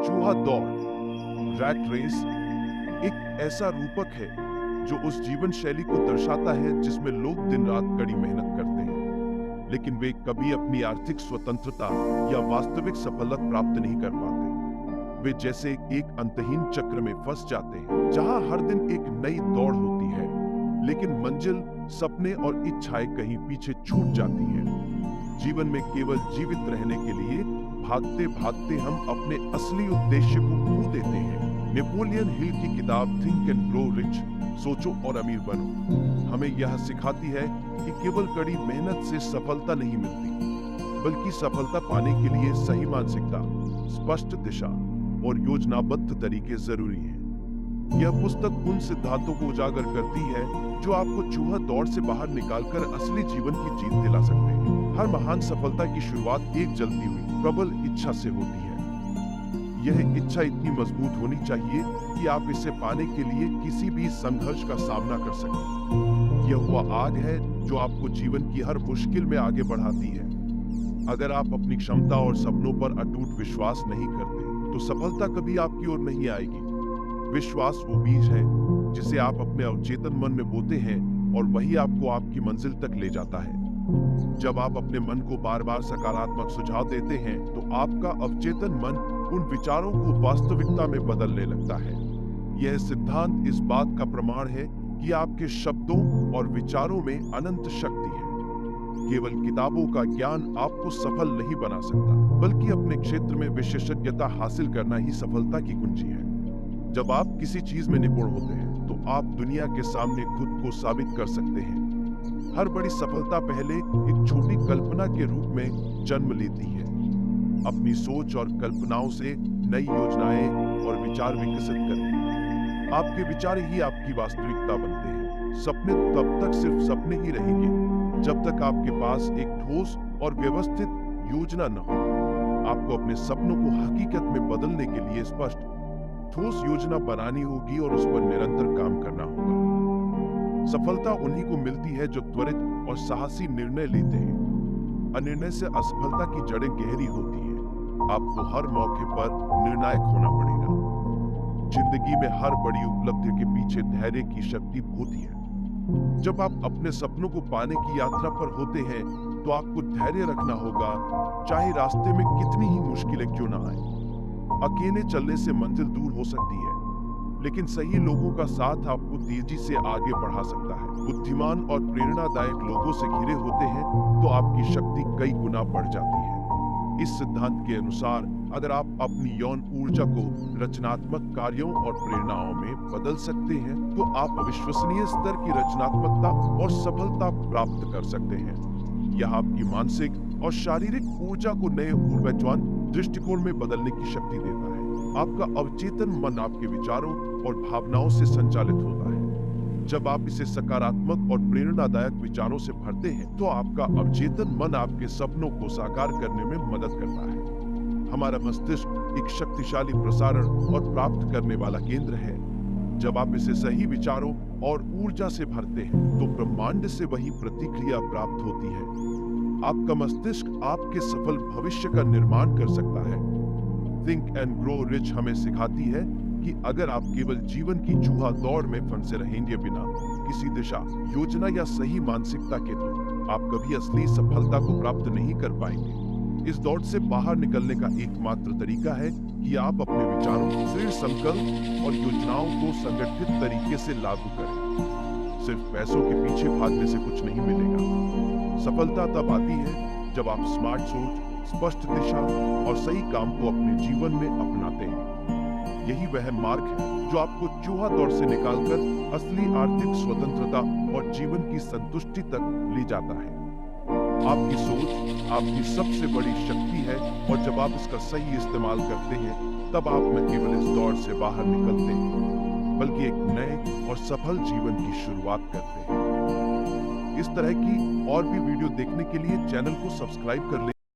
चूहा दौड़, rat race, एक ऐसा रूपक है जो उस जीवन शैली को दर्शाता है जिसमें लोग दिन रात कड़ी मेहनत करते हैं, लेकिन वे कभी अपनी आर्थिक स्वतंत्रता या वास्तविक सफलता प्राप्त नहीं कर पाते। वे जैसे एक अंतहीन चक्र में फंस जाते हैं, जहां हर दिन एक नई दौड़ होती है, लेकिन मंजिल, सपने और इच्छाएं कहीं पीछे छूट जाती हैं। जीवन में केवल जीवित रहने के लिए भागते भागते हम अपने असली उद्देश्य को खो देते हैं। नेपोलियन हिल की किताब थिंक एंड ग्रो रिच, सोचो और अमीर बनो, हमें यह सिखाती है कि केवल कड़ी मेहनत से सफलता नहीं मिलती, बल्कि सफलता पाने के लिए सही मानसिकता, स्पष्ट दिशा और योजनाबद्ध तरीके जरूरी हैं। यह पुस्तक उन सिद्धांतों को उजागर करती है जो आपको चूहा दौड़ से बाहर निकालकर असली जीवन की जीत दिला सकते हैं। हर महान सफलता की शुरुआत एक जलती हुई प्रबल इच्छा से होती है। यह इच्छा इतनी मजबूत होनी चाहिए कि आप इसे पाने के लिए किसी भी संघर्ष का सामना कर सकें। यह वह आग है जो आपको जीवन की हर मुश्किल में आगे बढ़ाती है। अगर आप अपनी क्षमता और सपनों पर अटूट विश्वास नहीं करते, तो सफलता कभी आपकी ओर नहीं आएगी। विश्वास वो बीज है जिसे आप अपने अवचेतन मन में बोते हैं और वही आपको आपकी मंजिल तक ले जाता है। जब आप अपने मन को बार बार सकारात्मक सुझाव देते हैं, तो आपका अवचेतन मन उन विचारों को वास्तविकता में बदलने लगता है। यह सिद्धांत इस बात का प्रमाण है कि आपके शब्दों और विचारों में अनंत शक्ति है। केवल किताबों का ज्ञान आपको सफल नहीं बना सकता, बल्कि अपने क्षेत्र में विशेषज्ञता हासिल करना ही सफलता की कुंजी है। जब आप किसी चीज में निपुण होते हैं, तो आप दुनिया के सामने खुद को साबित कर सकते हैं। हर बड़ी सफलता पहले एक छोटी कल्पना के रूप में जन्म लेती है। अपनी सोच और कल्पनाओं से नई योजनाएं और विचार विकसित करें। आपके विचार ही आपकी वास्तविकता बनते हैं। सपने तब तक सिर्फ सपने ही रहेंगे जब तक आपके पास एक ठोस और व्यवस्थित योजना न हो। आपको अपने सपनों को हकीकत में बदलने के लिए स्पष्ट, ठोस योजना बनानी होगी और उस पर निरंतर काम करना होगा। सफलता उन्हीं को मिलती है जो त्वरित और साहसी निर्णय लेते हैं। अनिर्णय से असफलता की जड़ें गहरी होती हैं। आपको हर मौके पर निर्णायक होना पड़ेगा। जिंदगी में हर बड़ी उपलब्धि के पीछे धैर्य की शक्ति होती है। जब आप अपने सपनों को पाने की यात्रा पर होते हैं, तो आपको धैर्य रखना होगा, चाहे रास्ते में कितनी ही मुश्किलें क्यों ना आए। अकेले चलने से मंजिल दूर हो सकती है, लेकिन सही लोगों का साथ आपको तेजी से आगे बढ़ा सकता है। बुद्धिमान और प्रेरणादायक लोगों से घिरे होते हैं तो आपकी शक्ति कई गुना बढ़ जाती है। इस सिद्धांत के अनुसार, अगर आप अपनी यौन ऊर्जा को रचनात्मक कार्यों और प्रेरणाओं में बदल सकते हैं, तो आप अविश्वसनीय स्तर की रचनात्मकता और सफलता प्राप्त कर सकते हैं। यह आपकी मानसिक और शारीरिक ऊर्जा को नए ऊर्जावान दृष्टिकोण में बदलने की शक्ति देता है। आपका अवचेतन मन आपके विचारों और भावनाओं से संचालित होता है। जब आप इसे सकारात्मक और प्रेरणादायक विचारों से भरते हैं, तो आपका अवचेतन मन आपके सपनों को साकार करने में मदद करता है। हमारा मस्तिष्क एक शक्तिशाली प्रसारण और प्राप्त करने वाला केंद्र है। जब आप इसे सही विचारों और ऊर्जा से भरते हैं, तो ब्रह्मांड से वही प्रतिक्रिया प्राप्त होती है। आपका मस्तिष्क आपके सफल भविष्य का निर्माण कर सकता है। थिंक एंड ग्रो रिच हमें सिखाती है कि अगर आप केवल जीवन की चूहा दौड़ में फंसे रहेंगे बिना किसी दिशा, योजना या सही मानसिकता के, तो आप कभी असली सफलता को प्राप्त नहीं कर पाएंगे। इस दौड़ से बाहर निकलने का एकमात्र तरीका है कि आप अपने विचारों, दृढ़ संकल्प और योजनाओं को संगठित तरीके से लागू करें। सिर्फ पैसों के पीछे भागने से कुछ नहीं मिलेगा। सफलता तब आती है जब आप स्मार्ट सोच, स्पष्ट दिशा और सही काम को अपने जीवन में अपनाते हैं। यही वह मार्ग है जो आपको चूहा दौड़ से निकालकर असली आर्थिक स्वतंत्रता और जीवन की संतुष्टि तक ले जाता है। आपकी सोच आपकी सबसे बड़ी शक्ति है, और जब आप इसका सही इस्तेमाल करते हैं, तब आप न केवल इस दौड़ से बाहर निकलते हैं, बल्कि एक नए और सफल जीवन की शुरुआत करते हैं। इस तरह की और भी वीडियो देखने के लिए चैनल को सब्सक्राइब कर लें।